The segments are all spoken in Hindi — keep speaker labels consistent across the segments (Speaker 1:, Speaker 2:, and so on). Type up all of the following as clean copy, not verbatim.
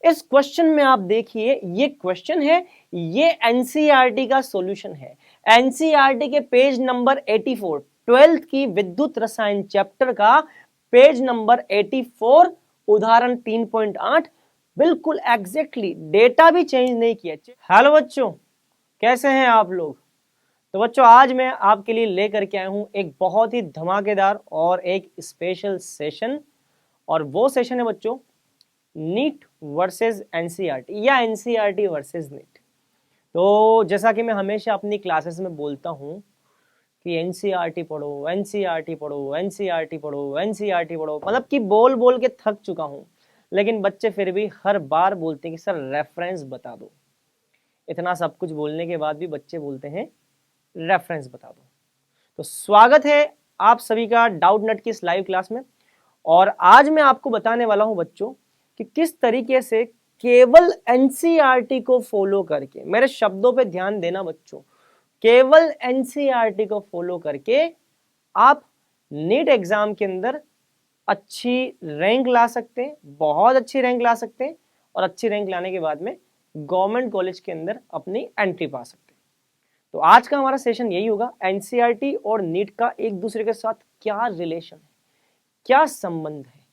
Speaker 1: इस क्वेश्चन में आप देखिए, ये क्वेश्चन है, ये एनसीईआरटी का सॉल्यूशन है। एनसीईआरटी के पेज नंबर 84, 12th की विद्युत रसायन चैप्टर का पेज नंबर 84, उदाहरण 3.8, बिल्कुल एग्जैक्टली, डेटा भी चेंज नहीं किया। हेलो बच्चों, कैसे हैं आप लोग? तो बच्चों, आज मैं आपके लिए लेकर के आया हूं एक बहुत ही धमाकेदार और एक स्पेशल सेशन, और वो सेशन है बच्चों नीट वर्सेस एनसीईआरटी या एनसीईआरटी वर्सेस नीट। तो जैसा कि मैं हमेशा अपनी क्लासेस में बोलता हूं कि एनसीईआरटी पढ़ो, एनसीईआरटी पढ़ो, एनसीईआरटी पढ़ो, एनसीईआरटी पढ़ो, मतलब कि बोल बोल के थक चुका हूं, लेकिन बच्चे फिर भी हर बार बोलते हैं कि सर रेफरेंस बता दो। इतना सब कुछ बोलने के बाद भी बच्चे बोलते हैं रेफरेंस बता दो। तो स्वागत है आप सभी का डाउट नट की इस लाइव क्लास में, और आज मैं आपको बताने वाला हूं बच्चों कि किस तरीके से केवल एनसीईआरटी को फॉलो करके, मेरे शब्दों पे ध्यान देना बच्चों, केवल एनसीईआरटी को फॉलो करके आप नीट एग्जाम के अंदर अच्छी रैंक ला सकते हैं, बहुत अच्छी रैंक ला सकते हैं, और अच्छी रैंक लाने के बाद में गवर्नमेंट कॉलेज के अंदर अपनी एंट्री पा सकते हैं। तो आज का हमारा सेशन यही होगा, एनसीईआरटी और नीट का एक दूसरे के साथ क्या रिलेशन है, क्या संबंध है,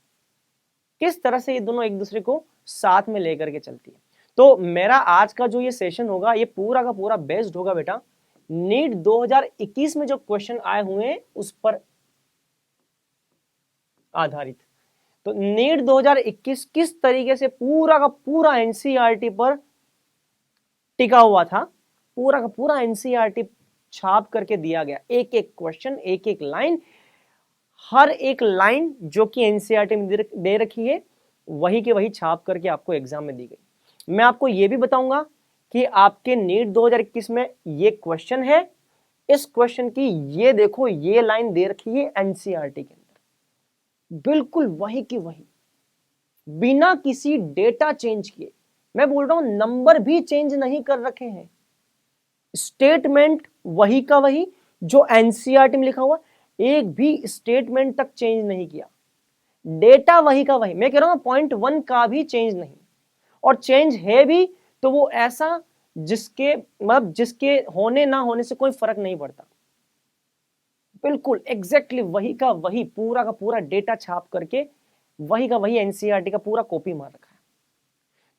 Speaker 1: किस तरह से ये दोनों एक दूसरे को साथ में लेकर के चलती है। तो मेरा आज का जो ये सेशन होगा, ये पूरा का पूरा बेस्ड होगा बेटा नीट 2021 में जो क्वेश्चन आए हुए हैं उस पर आधारित। तो नीट 2021 किस तरीके से पूरा का पूरा एनसीईआरटी पर टिका हुआ था, पूरा का पूरा एनसीईआरटी छाप करके दिया गया, एक एक क्वेश्चन, एक एक लाइन, हर एक लाइन जो कि एनसीईआरटी में दे रखी है वही के वही छाप करके आपको एग्जाम में दी गई। मैं आपको यह भी बताऊंगा कि आपके नीट 2021 में ये क्वेश्चन है, इस क्वेश्चन की ये देखो ये लाइन दे रखी है एनसीईआरटी के अंदर, बिल्कुल वही की वही, बिना किसी डेटा चेंज किए। मैं बोल रहा हूं नंबर भी चेंज नहीं कर रखे हैं, स्टेटमेंट वही का वही जो एनसीईआरटी में लिखा हुआ, एक भी स्टेटमेंट तक चेंज नहीं किया, डेटा वही का वही। मैं कह रहा हूं पॉइंट 1 का भी चेंज नहीं, और चेंज है भी तो वो ऐसा जिसके मतलब जिसके होने ना होने से कोई फर्क नहीं पड़ता, बिल्कुल एग्जैक्टली वही का वही, पूरा का पूरा डेटा छाप करके वही का वही एनसीईआरटी का पूरा कॉपी मार रखा है।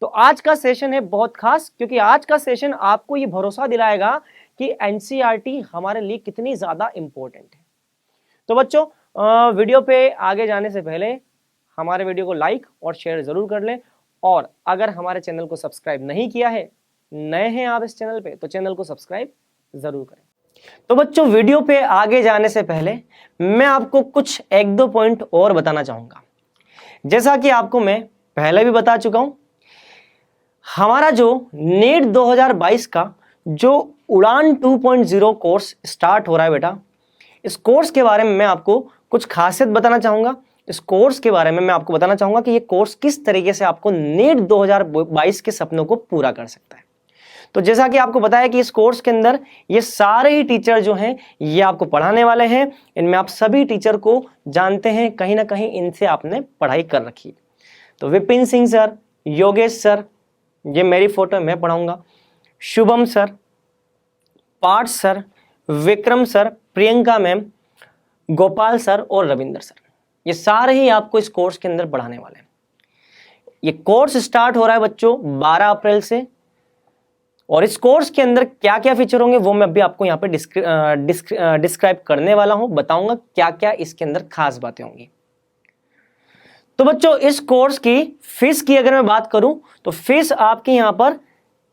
Speaker 1: तो आज का सेशन है बहुत खास, क्योंकि आज का सेशन आपको ये भरोसा दिलाएगा कि एनसीईआरटी हमारे लिए कितनी ज्यादा इंपॉर्टेंट है। तो बच्चों, वीडियो पे आगे जाने से पहले हमारे वीडियो को लाइक और शेयर जरूर कर लें, और अगर हमारे चैनल को सब्सक्राइब नहीं किया है, नए हैं आप इस चैनल पे, तो चैनल को सब्सक्राइब जरूर करें। तो बच्चों, वीडियो पे आगे जाने से पहले मैं आपको कुछ एक दो पॉइंट और बताना चाहूंगा। जैसा कि आपको मैं पहले भी बता चुका हूं, हमारा जो नीट 2022 का जो उड़ान 2.0 कोर्स स्टार्ट हो रहा है बेटा, इस कोर्स के बारे में मैं आपको कुछ खासियत बताना चाहूंगा। इस कोर्स के बारे में मैं आपको बताना चाहूंगा कि ये कोर्स किस तरीके से आपको नीट 2022 के सपनों को पूरा कर सकता है। तो जैसा कि आपको बताया कि इस कोर्स के अंदर ये सारे ही टीचर जो हैं ये आपको पढ़ाने वाले हैं। इनमें आप सभी टीचर को जानते हैं, कहीं ना कहीं इनसे आपने पढ़ाई कर रखी है। तो विपिन सिंह सर, योगेश सर, ये मेरी फोटो मैं पढ़ाऊंगा, Shubham sir, Parth sir, Vikram sir, Priyanka ma'am, Gopal sir और रविंदर सर, ये सारे ही आपको इस कोर्स के अंदर पढ़ाने वाले हैं। ये कोर्स स्टार्ट हो रहा है बच्चों 12 अप्रैल से, और इस कोर्स के अंदर क्या क्या फीचर होंगे वो मैं अभी आपको यहाँ पे डिस्क्राइब करने वाला हूं, बताऊंगा क्या क्या इसके अंदर खास बातें होंगी। तो बच्चों, इस कोर्स की फीस की अगर मैं बात करूं तो फीस आपके यहां पर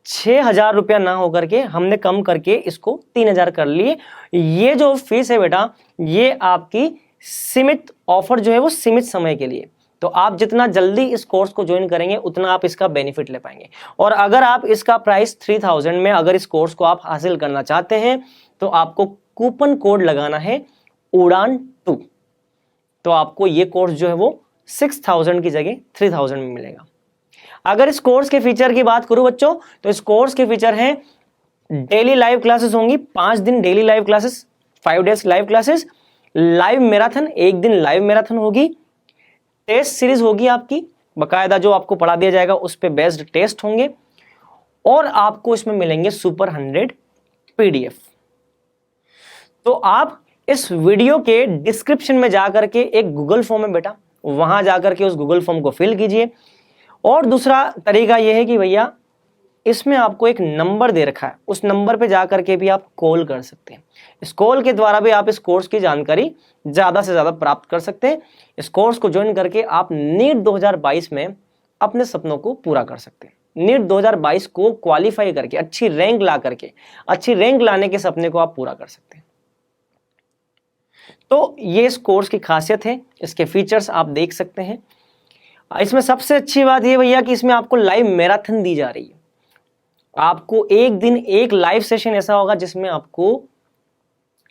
Speaker 1: 6,000 रुपया ना होकर के हमने कम करके इसको 3,000 कर लिए। ये जो फीस है बेटा, ये आपकी सीमित ऑफर जो है वो सीमित समय के लिए, तो आप जितना जल्दी इस कोर्स को ज्वाइन करेंगे उतना आप इसका बेनिफिट ले पाएंगे। और अगर आप इसका प्राइस 3,000 में अगर इस कोर्स को आप हासिल करना चाहते हैं तो आपको कूपन कोड लगाना है उड़ान 2, तो आपको ये कोर्स जो है वो 6,000 की जगह 3,000 में मिलेगा। अगर इस कोर्स के फीचर की बात करूं बच्चों, तो इस कोर्स के फीचर हैं डेली लाइव क्लासेस होंगी, 5 दिन daily live classes, 5 days live classes, live marathon, एक दिन लाइव मैराथन होगी, टेस्ट सीरीज होगी आपकी बकायदा जो आपको पढ़ा दिया जाएगा उस पे बेस्ड टेस्ट होंगे और आपको इसमें मिलेंगे सुपर 100 पीडीएफ। तो आप इस वीडियो के डिस्क्रिप्शन में जाकर के एक गूगल फॉर्म है बेटा, वहां जाकर के उस गूगल फॉर्म को फिल कीजिए। और दूसरा तरीका यह है कि भैया इसमें आपको एक नंबर दे रखा है, उस नंबर पे जाकर के भी आप कॉल कर सकते हैं। इस कॉल के द्वारा भी आप इस कोर्स की जानकारी ज्यादा से ज्यादा प्राप्त कर सकते हैं। इस कोर्स को ज्वाइन करके आप नीट 2022 में अपने सपनों को पूरा कर सकते हैं। नीट 2022 को क्वालिफाई करके अच्छी रैंक ला करके, अच्छी रैंक लाने के सपने को आप पूरा कर सकते हैं। तो ये इस कोर्स की खासियत है, इसके फीचर्स आप देख सकते हैं। इसमें सबसे अच्छी बात ये भैया कि इसमें आपको लाइव मैराथन दी जा रही है। आपको एक दिन एक लाइव सेशन ऐसा होगा जिसमें आपको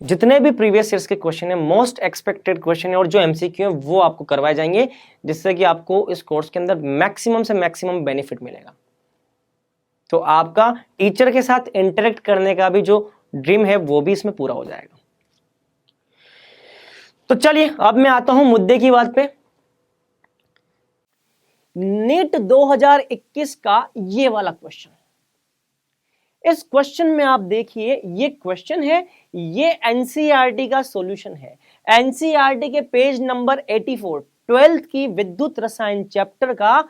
Speaker 1: जितने भी प्रीवियस ईयर्स के क्वेश्चन है, मोस्ट एक्सपेक्टेड क्वेश्चन है और जो एमसीक्यू है वो आपको करवाए जाएंगे, जिससे कि आपको इस कोर्स के अंदर मैक्सिमम से मैक्सिमम बेनिफिट मिलेगा। तो आपका टीचर के साथ इंटरेक्ट करने का भी जो ड्रीम है वो भी इसमें पूरा हो जाएगा। तो चलिए अब मैं आता हूं मुद्दे की बात पे। नीट 2021 का ये वाला क्वेश्चन, इस क्वेश्चन में आप देखिए, ये क्वेश्चन है, ये एनसीईआरटी का सॉल्यूशन है। एनसीईआरटी के पेज नंबर 84, 12th की विद्युत रसायन चैप्टर का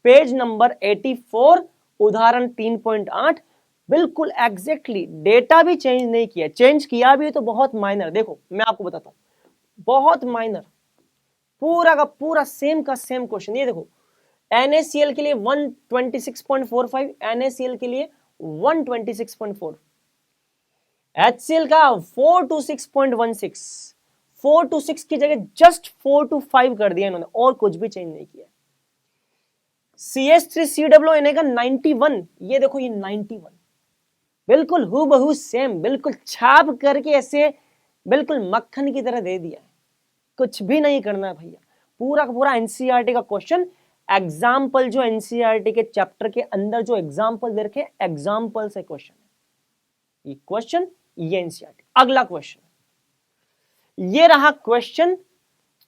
Speaker 1: पेज नंबर 84, उदाहरण 3.8, बिल्कुल एग्जैक्टली। डेटा भी चेंज नहीं किया, चेंज किया भी तो बहुत माइनर। देखो मैं आपको बताता हूं, बहुत माइनर, पूरा का पूरा सेम का सेम क्वेश्चन। ये देखो NaCl के लिए 126.45, NaCl के लिए 126.4, HCl का 426.16, 426 की जगह जस्ट 425 कर दिया इन्होंने और कुछ भी चेंज नहीं किया। CH3COONA का 91, ये देखो ये 91, बिल्कुल हूबहू सेम, बिल्कुल छाप करके ऐसे बिल्कुल मक्खन की तरह दे दिया है। कुछ भी नहीं करना है भैया, पूरा का पूरा एनसीईआरटी का क्वेश्चन। एग्जाम्पल जो एनसीईआरटी के चैप्टर के अंदर जो एग्जाम्पल दे रखे, एग्जाम्पल से क्वेश्चन, ये क्वेश्चन, ये एनसीईआरटी। अगला क्वेश्चन, ये रहा क्वेश्चन,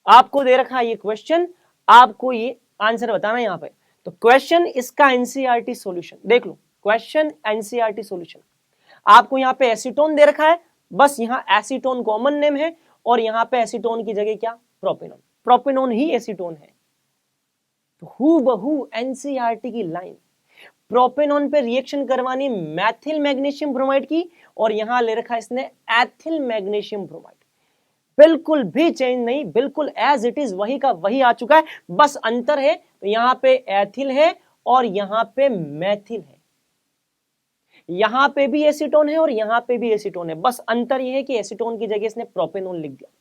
Speaker 1: आपको दे रखा है ये क्वेश्चन, आपको ये आंसर बताना है यहां पे। तो क्वेश्चन इसका एनसीईआरटी सॉल्यूशन देख लो, क्वेश्चन एनसीईआरटी सॉल्यूशन। आपको यहां पे एसीटोन दे रखा है, बस यहां एसीटोन कॉमन नेम है और यहां पे एसीटोन की जगह क्या, प्रोपेनॉन, प्रोपेनॉन ही एसीटोन है। तो हूबहू एनसीईआरटी की लाइन, प्रोपेनॉन पे रिएक्शन करवानी मैथिल मैग्नीशियम ब्रोमाइड की, और यहां ले रखा है इसने एथिल मैग्नीशियम ब्रोमाइड। बिल्कुल भी चेंज नहीं, बिल्कुल एज इट इज वही का वही आ चुका है। बस अंतर है, तो यहां पे एथिल है और यहां पे मैथिल है, यहां पे भी एसीटोन है और यहां पे भी एसीटोन है। बस अंतर यह है कि एसीटोन की जगह इसने प्रोपेनॉन लिख दिया।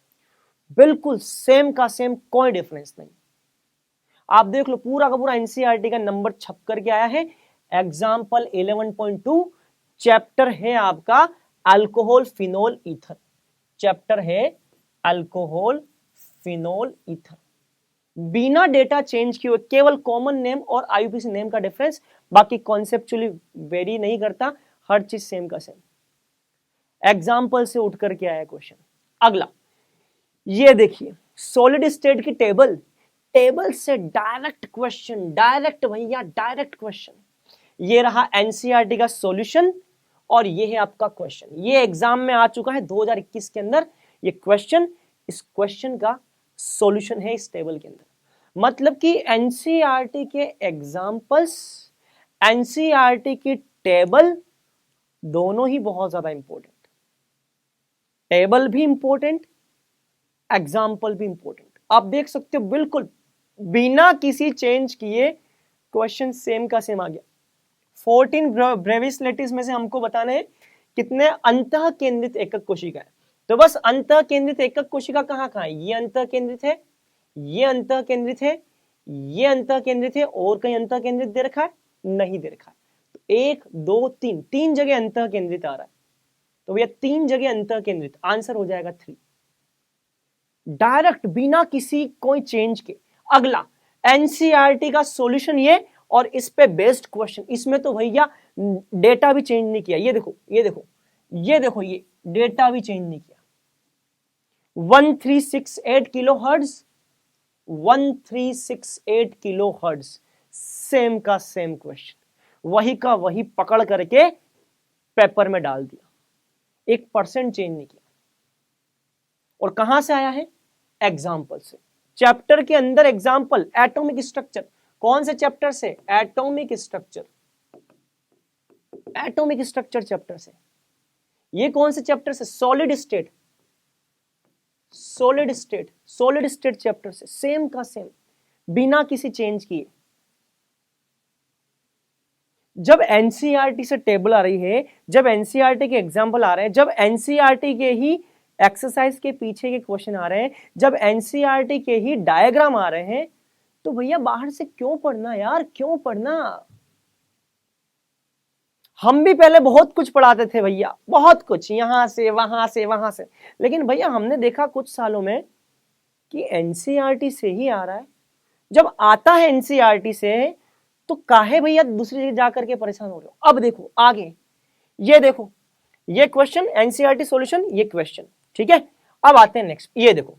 Speaker 1: बिल्कुल सेम का सेम, कोई डिफरेंस नहीं। आप देख लो पूरा का पूरा एनसीईआरटी का नंबर छप करके आया है। एग्जाम्पल 11.2 चैप्टर है आपका अल्कोहल फिनोल ईथर, चैप्टर है अल्कोहल फिनोल ईथर। बिना डेटा चेंज किए, केवल कॉमन नेम और आईयूपीसी नेम का डिफरेंस, बाकी कॉन्सेप्चुअली वेरी नहीं करता, हर चीज सेम का सेम। एग्जाम्पल से उठ करके आया क्वेश्चन। अगला ये देखिए, सॉलिड स्टेट की टेबल, टेबल से डायरेक्ट क्वेश्चन, डायरेक्ट भैया डायरेक्ट क्वेश्चन। ये रहा एनसीईआरटी का सॉल्यूशन और ये है आपका क्वेश्चन। ये एग्जाम में आ चुका है 2021 के अंदर ये क्वेश्चन, इस क्वेश्चन का सॉल्यूशन है इस टेबल के अंदर। मतलब कि एनसीईआरटी के एग्जाम्पल्स, एनसीईआरटी की टेबल, दोनों ही बहुत ज्यादा इंपॉर्टेंट। टेबल भी इंपॉर्टेंट, एग्जाम्पल भी इंपॉर्टेंट। आप देख सकते हो बिल्कुल बिना किसी चेंज किए क्वेश्चन सेम का सेम आ गया। 14 ब्रेविस लेटिस में से हमको बताना है कितने अंतः केंद्रित एकक कोशिका है। तो बस अंतः केंद्रित एकक कोशिका कहां कहां है, ये अंतः केंद्रित है, ये अंतः केंद्रित है, ये अंतः केंद्रित है, और कहीं अंतः केंद्रित दे रखा है, नहीं दे रखा है। तो 1 2 3, 3 जगह अंतः केंद्रित आ रहा है, तो भैया 3 जगह अंतः केंद्रित, आंसर हो जाएगा 3, डायरेक्ट बिना किसी कोई चेंज के। अगला एनसीईआरटी का सॉल्यूशन ये, और इस पे बेस्ड क्वेश्चन। इसमें तो भैया डेटा भी चेंज नहीं किया, ये देखो ये देखो ये देखो, ये डेटा भी चेंज नहीं किया। 1368 kilo hertz 1368 kilo hertz, same का सेम क्वेश्चन, वही का वही पकड़ करके पेपर में डाल दिया, 1% चेंज नहीं किया। और कहां से आया है? एग्जाम्पल से, चैप्टर के अंदर एग्जाम्पल, एटॉमिक स्ट्रक्चर। कौन से चैप्टर से? Atomic structure, atomic structure chapter से। ये कौन से चैप्टर से? Solid state, solid state, solid state chapter से, सेम का सेम, बिना किसी चेंज किए। जब एनसीईआरटी से टेबल आ रही है, जब एनसीईआरटी के एग्जाम्पल आ रहे हैं, जब एनसीईआरटी के ही एक्सरसाइज के पीछे के क्वेश्चन आ रहे हैं, जब एनसीईआरटी के ही डायग्राम आ रहे हैं, तो भैया बाहर से क्यों पढ़ना यार, क्यों पढ़ना? हम भी पहले बहुत कुछ पढ़ाते थे भैया, बहुत कुछ, यहां से वहां से वहां से, लेकिन भैया हमने देखा कुछ सालों में कि एनसीईआरटी से ही आ रहा है। जब आता है एनसीईआरटी से, तो काहे भैया दूसरी जगह जाकर के परेशान हो रहे हो? अब देखो आगे, ये देखो, ये क्वेश्चन एनसीईआरटी सॉल्यूशन, ये क्वेश्चन, ठीक है। अब आते हैं नेक्स्ट, ये देखो,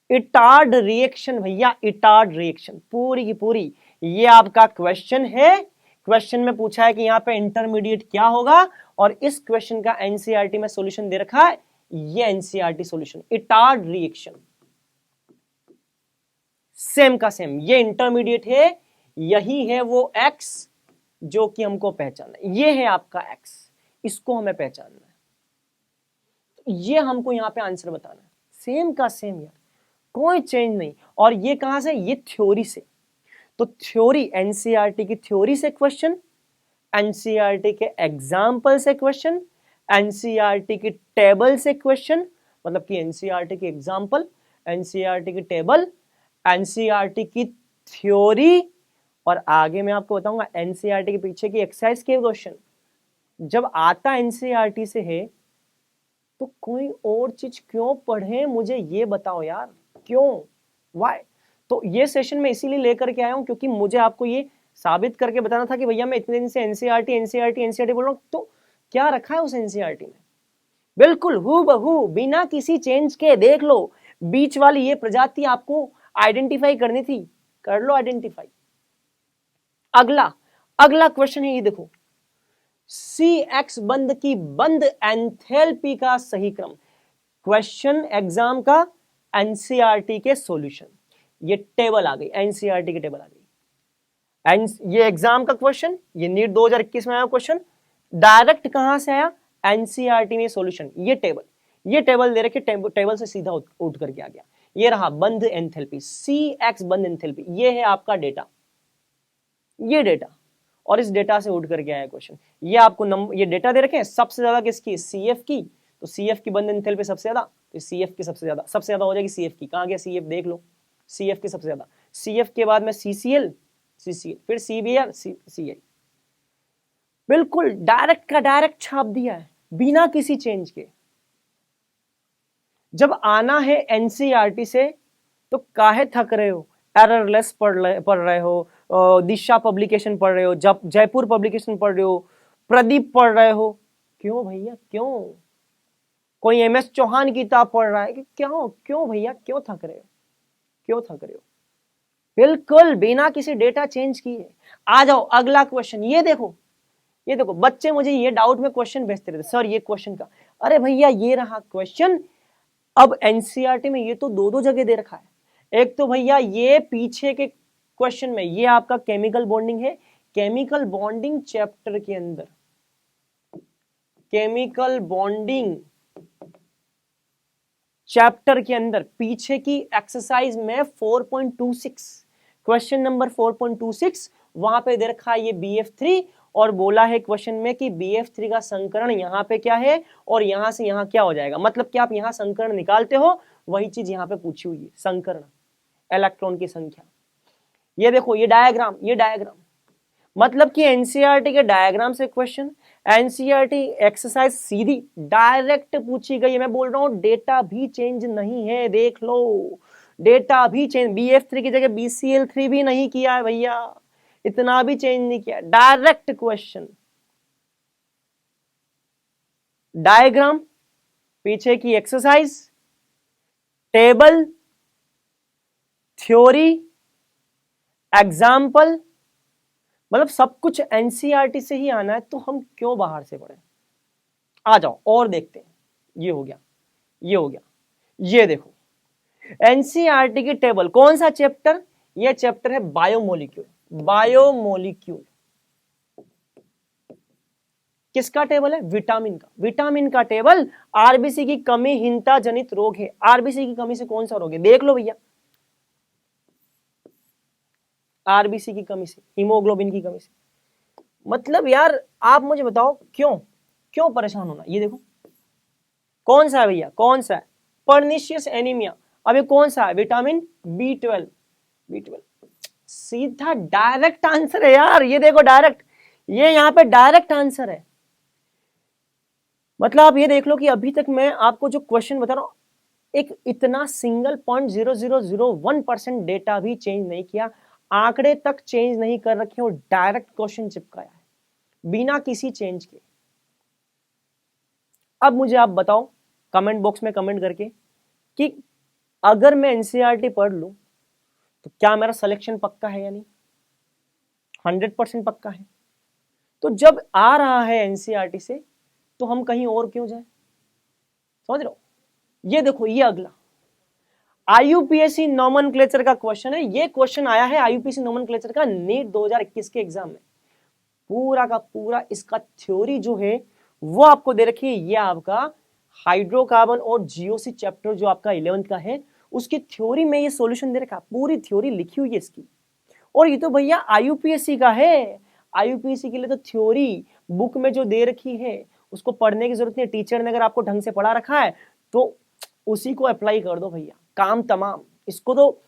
Speaker 1: इटार्ड रिएक्शन भैया, इटार्ड रिएक्शन पूरी की पूरी ये आपका क्वेश्चन है। क्वेश्चन में पूछा है कि यहां पे इंटरमीडिएट क्या होगा, और इस क्वेश्चन का एनसीईआरटी में सॉल्यूशन दे रखा है, ये NCERT solution, Etard reaction, same का सेम, ये इंटरमीडिएट है, यही है वो एक्स जो कि हमको पहचानना है, ये है आपका एक्स, इसको हमें पहचानना है, तो ये हमको यहां पे आंसर बताना है, सेम का सेम यार, कोई चेंज नहीं। और ये कहां से? ये थ्योरी से। तो थ्योरी, एनसीईआरटी की थ्योरी से क्वेश्चन, एनसीईआरटी के एग्जाम्पल से क्वेश्चन, एनसीईआरटी की टेबल से क्वेश्चन, मतलब कि एनसीईआरटी की एग्जाम्पल, एनसीईआरटी की टेबल, एनसीईआरटी की थ्योरी, और आगे मैं आपको बताऊंगा एनसीईआरटी के पीछे की एक्सरसाइज के क्वेश्चन। जब आता एनसीईआरटी से है, तो कोई और चीज क्यों पढ़े, मुझे ये बताओ यार, क्यों, वाई? तो ये सेशन में इसीलिए लेकर के आया हूं, क्योंकि मुझे आपको ये साबित करके बताना था कि भैया मैं इतने दिन से एनसीईआरटी एनसीईआरटी एनसीईआरटी बोल रहा हूं, तो क्या रखा है उस एनसीईआरटी में? बिल्कुल हूबहू बिना किसी चेंज के, देख लो, बीच वाली ये प्रजाति आपको आइडेंटिफाई करनी थी, कर लो आइडेंटिफाई। अगला, अगला क्वेश्चन है, ये देखो, सी एक्स बंद की बंद एंथैल्पी का सही क्रम। क्वेश्चन एग्जाम का, एनसीईआरटी के सॉल्यूशन, ये टेबल आ गई, एनसीईआरटी की टेबल आ गई। ये एग्जाम का क्वेश्चन, ये नीट 2021 में आया क्वेश्चन, डायरेक्ट कहां से आया? एनसीईआरटी में सॉल्यूशन, ये टेबल, ये टेबल दे रखे, टेबल से सीधा उठ करके आ गया, ये रहा बंद एंथैल्पी, सी एक्स बंद एंथैल्पी, ये है आपका डेटा, ये डेटा, और इस डेटा से उठ करके आया क्वेश्चन। ये आपको नंबर, ये डेटा दे रखे हैं, सबसे ज्यादा किसकी? सीएफ की, तो सीएफ की बंद एंथैल्पी सबसे ज्यादा, तो सीएफ की सबसे ज्यादा हो जाएगी सीएफ की। कहां गया सीएफ? देख लो, सीएफ की सबसे ज्यादा, सीएफ के बाद में सीसीएल, सीसीएल, फिर सीबीआर, सीआई, बिल्कुल डायरेक्ट का डायरेक्ट छाप दिया है, बिना किसी चेंज के। जब आना है एनसीईआरटी से, तो काहे थक रहे हो? एररलेस पढ़ रहे हो, दिशा पब्लिकेशन पढ़ रहे हो, जयपुर पब्लिकेशन पढ़ रहे हो, प्रदीप पढ़ रहे हो, क्यों भैया क्यों? कोई एमएस चौहान की किताब पढ़ रहा है, कि क्यों क्यों भैया, क्यों थक रहे हो, क्यों थक रहे हो? बिल्कुल बिना किसी डेटा चेंज किए। आ जाओ अगला क्वेश्चन, ये देखो, ये देखो बच्चे मुझे ये डाउट में क्वेश्चन भेजते रहते, सर ये क्वेश्चन का, अरे भैया ये रहा क्वेश्चन। अब एनसीईआरटी में ये तो दो दो जगह दे रखा है, एक तो भैया ये पीछे के क्वेश्चन में, ये आपका केमिकल बॉन्डिंग है, केमिकल बॉन्डिंग चैप्टर के अंदर, केमिकल बॉन्डिंग चैप्टर के अंदर पीछे की एक्सरसाइज में 4.26, क्वेश्चन नंबर 4.26, वहां पे दे रखा है ये BF3, और बोला है क्वेश्चन में कि BF3 का संकरण यहाँ पे क्या है, और यहां से यहां क्या हो जाएगा, मतलब कि आप यहां संकरण निकालते हो, वही चीज यहां पे पूछी हुई है, संकरण, इलेक्ट्रॉन की संख्या। ये देखो ये डायग्राम, ये डायग्राम, मतलब कि एनसीईआरटी के डायग्राम से क्वेश्चन, एनसीईआरटी एक्सरसाइज सीधी डायरेक्ट पूछी गई है। मैं बोल रहा हूं डेटा भी चेंज नहीं है, देख लो, डेटा भी चेंज, BF3 की जगह BCl3 भी नहीं किया है भैया, इतना भी चेंज नहीं किया, डायरेक्ट क्वेश्चन, डायग्राम, पीछे की एक्सरसाइज, टेबल, थ्योरी, एग्जाम्पल, मतलब सब कुछ एनसीईआरटी से ही आना है, तो हम क्यों बाहर से पढ़े। आ जाओ और देखते हैं। ये हो गया, ये हो गया, ये देखो एनसीईआरटी की टेबल, कौन सा चैप्टर, ये चैप्टर है बायोमोलिक्यूल। बायोमोलिक्यूल किसका टेबल है, विटामिन का। विटामिन का टेबल, आरबीसी की कमी हीनता जनित रोग है। आरबीसी की कमी से कौन सा रोग है, देख लो भैया। आरबीसी की कमी से, हीमोग्लोबिन की कमी से। मतलब यार आप मुझे बताओ क्यों, क्यों परेशान होना। ये देखो कौन सा है भैया, कौन सा है, पर्निशियस एनीमिया। अब ये कौन सा है, विटामिन B12। B12 सीधा डायरेक्ट आंसर है यार, ये देखो डायरेक्ट, ये यहां पे डायरेक्ट आंसर है। मतलब आप ये देख लो कि अभी तक मैं आपको जो क्वेश्चन बता रहा हूं, एक इतना सिंगल 0.0001% डेटा भी चेंज नहीं किया, आंकड़े तक चेंज नहीं कर रखे और डायरेक्ट क्वेश्चन चिपकाया है बिना किसी चेंज के। अब मुझे आप बताओ कमेंट बॉक्स में कमेंट करके कि अगर मैं एनसीईआरटी पढ़ लूं तो क्या मेरा सिलेक्शन पक्का है या नहीं। 100% पक्का है। तो जब आ रहा है एनसीईआरटी से तो हम कहीं और क्यों जाए, समझ रहे हो। ये देखो ये अगला आईयूपीएससी नोमेनक्लेचर का क्वेश्चन है। ये क्वेश्चन आया है आईयूपीएससी नोमेनक्लेचर का नीट 2021 के एग्जाम में। पूरा का पूरा इसका थ्योरी जो है वो आपको दे रखी है। ये आपका हाइड्रोकार्बन और जीओसी चैप्टर जो आपका 11th का है, उसकी थ्योरी में ये सॉल्यूशन दे रखा, पूरी थ्योरी लिखी हुई है इसकी। और ये तो भैया आईयूपीएससी का है, आईयूपीएससी के लिए तो थ्योरी बुक में जो दे रखी है उसको पढ़ने की जरूरत नहीं है। टीचर ने अगर आपको ढंग से पढ़ा रखा है तो उसी को अप्लाई कर दो भैया, काम तमाम। इसको तो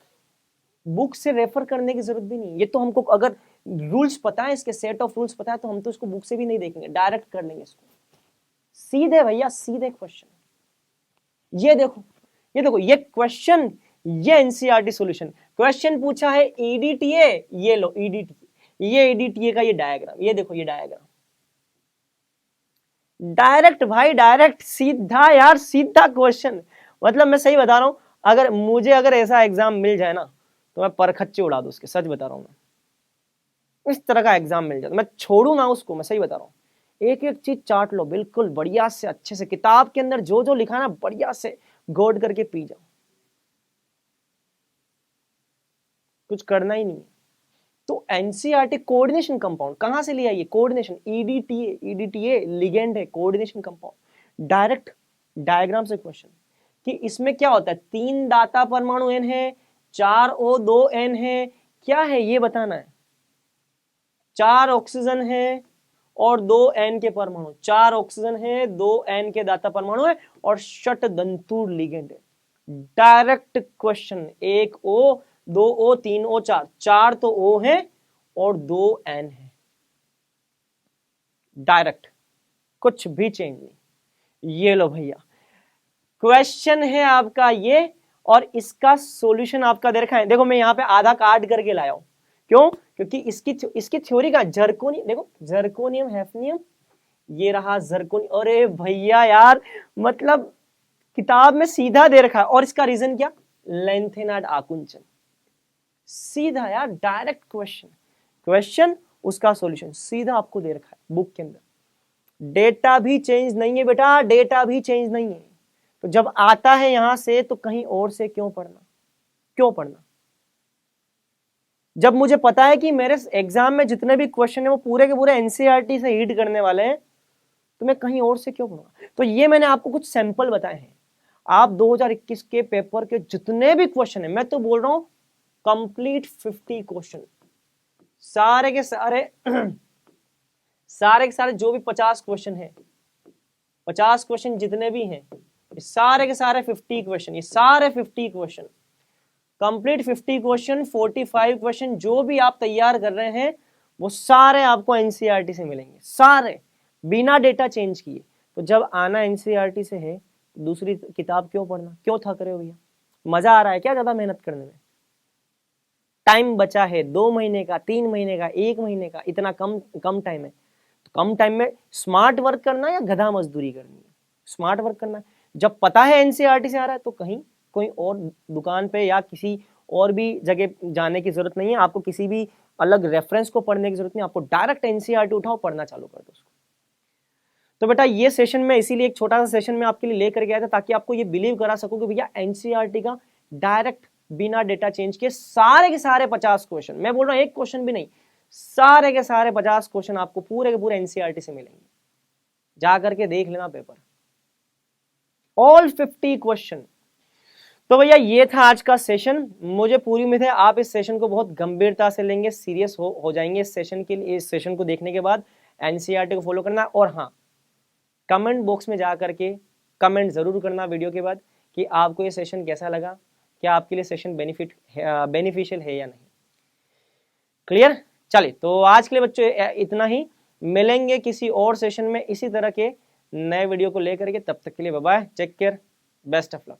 Speaker 1: बुक से रेफर करने की जरूरत भी नहीं। ये तो हमको अगर रूल्स पता है, इसके सेट ऑफ रूल्स पता है, तो हम तो इसको बुक से भी नहीं देखेंगे, डायरेक्ट कर लेंगे इसको सीधे भैया, सीधे क्वेश्चन। ये देखो, ये देखो ये क्वेश्चन, ये एनसीईआरटी सॉल्यूशन क्वेश्चन पूछा है ईडीटीए। ये लो ईडीटीए, ये ईडीटीए का ये डायग्राम, ये देखो ये डायग्राम डायरेक्ट भाई, डायरेक्ट सीधा यार, सीधा क्वेश्चन। मतलब मैं सही बता रहा हूं, अगर मुझे अगर ऐसा एग्जाम मिल जाए ना तो मैं परखच्चे उड़ा दूं उसके, सच बता रहा हूं मैं। इस तरह का एग्जाम मिल जाए तो मैं छोड़ू ना उसको, मैं सही बता रहा हूं। एक एक चीज चाट लो बिल्कुल बढ़िया से, अच्छे से, किताब के अंदर जो जो लिखा ना बढ़िया से गौड़ करके पी जाओ, कुछ करना ही नहीं है। तो एनसीईआरटी कोऑर्डिनेशन कंपाउंड कहां से लिया, ये कोऑर्डिनेशन ईडीटीए, ईडीटीए लिगेंड है, कोऑर्डिनेशन कंपाउंड। डायरेक्ट डायग्राम से क्वेश्चन कि इसमें क्या होता है, 3 दाता परमाणु N है, 4 O 2 N है, क्या है ये बताना है। 4 ऑक्सीजन है और 2 N के परमाणु, 4 ऑक्सीजन है 2 N के दाता परमाणु है और षटदंतुर लिगेंड है। Direct question, 1 O 2 O 3 O 4, 4 तो O है और 2 N है। डायरेक्ट, कुछ भी चेंज नहीं। ये लो भैया क्वेश्चन है आपका ये, और इसका सॉल्यूशन आपका दे रखा है। देखो मैं यहाँ पे आधा काट करके लाया हूं, क्यों, क्योंकि इसकी थ्योरी का जर्कोनियम, देखो जर्कोनियम हैफनियम, ये रहा जर्कोनियम। अरे भैया यार मतलब किताब में सीधा दे रखा है। और इसका रीजन क्या, लेंथेनार्ड आकुंचन। सीधा यार डायरेक्ट क्वेश्चन, क्वेश्चन उसका सॉल्यूशन सीधा आपको दे रखा है बुक के अंदर। डेटा भी चेंज नहीं है बेटा, डेटा भी चेंज नहीं है। तो जब आता है यहां से तो कहीं और से क्यों पढ़ना, क्यों पढ़ना। जब मुझे पता है कि मेरे एग्जाम में जितने भी क्वेश्चन है वो पूरे के पूरे एनसीईआरटी से हीट करने वाले हैं, तो मैं कहीं और से क्यों पढ़ूंगा। तो ये मैंने आपको कुछ सैंपल बताए हैं। आप 2021 के पेपर के जितने भी क्वेश्चन है, मैं तो बोल रहा हूं कंप्लीट 50 क्वेश्चन, सारे के सारे सारे के सारे जो भी 50 क्वेश्चन है, 50 क्वेश्चन जितने भी हैं, सारे के सारे 50 क्वेश्चन, ये सारे 50 क्वेश्चन कंप्लीट 50 क्वेश्चन, 45 क्वेश्चन जो भी आप तैयार कर रहे हैं वो सारे आपको एनसीईआरटी से मिलेंगे, सारे बिना डेटा चेंज किए। तो जब आना एनसीईआरटी से है तो दूसरी किताब क्यों पढ़ना, क्यों थक रहे हो भैया। मजा आ रहा है क्या ज्यादा मेहनत करने में, टाइम बचा है 2 महीने का, 3 महीने का, 1 महीने का, इतना कम टाइम है। तो कम टाइम में स्मार्ट वर्क करना या गधा मजदूरी करनी है, स्मार्ट वर्क करना है। जब पता है एनसीईआरटी से आ रहा है तो कहीं कोई और दुकान पे या किसी और भी जगह जाने की जरूरत नहीं है, आपको किसी भी अलग रेफरेंस को पढ़ने की जरूरत नहीं, आपको डायरेक्ट एनसीईआरटी उठाओ, पढ़ना चालू कर दो उसको। तो बेटा ये सेशन में इसीलिए एक छोटा सा सेशन में आपके लिए लेकर गया था ताकि आपको ये बिलीव करा सकूं कि भैया एनसीईआरटी का डायरेक्ट बिना डेटा चेंज के सारे 50 क्वेश्चन, मैं बोल रहा हूं एक क्वेश्चन भी नहीं, सारे के सारे 50 क्वेश्चन आपको पूरे के पूरे एनसीईआरटी से मिलेंगे। जा करके देख लेना पेपर, ऑल 50 क्वेश्चन। तो भैया ये था आज का सेशन। मुझे पूरी उम्मीद है आप इस सेशन को बहुत गंभीरता से लेंगे, सीरियस हो जाएंगे इस सेशन के लिए। इस सेशन को देखने के बाद एनसीईआरटी को फॉलो करना, और हाँ कमेंट बॉक्स में जा करके कमेंट जरूर करना वीडियो के बाद कि आपको ये सेशन कैसा लगा, क्या आपके लिए सेशन बेनिफिशियल है या नहीं। क्लियर? चलिए तो आज के लिए बच्चों इतना ही, मिलेंगे किसी और सेशन में इसी तरह के नए वीडियो को लेकर के। तब तक के लिए bye bye, take care, best of luck.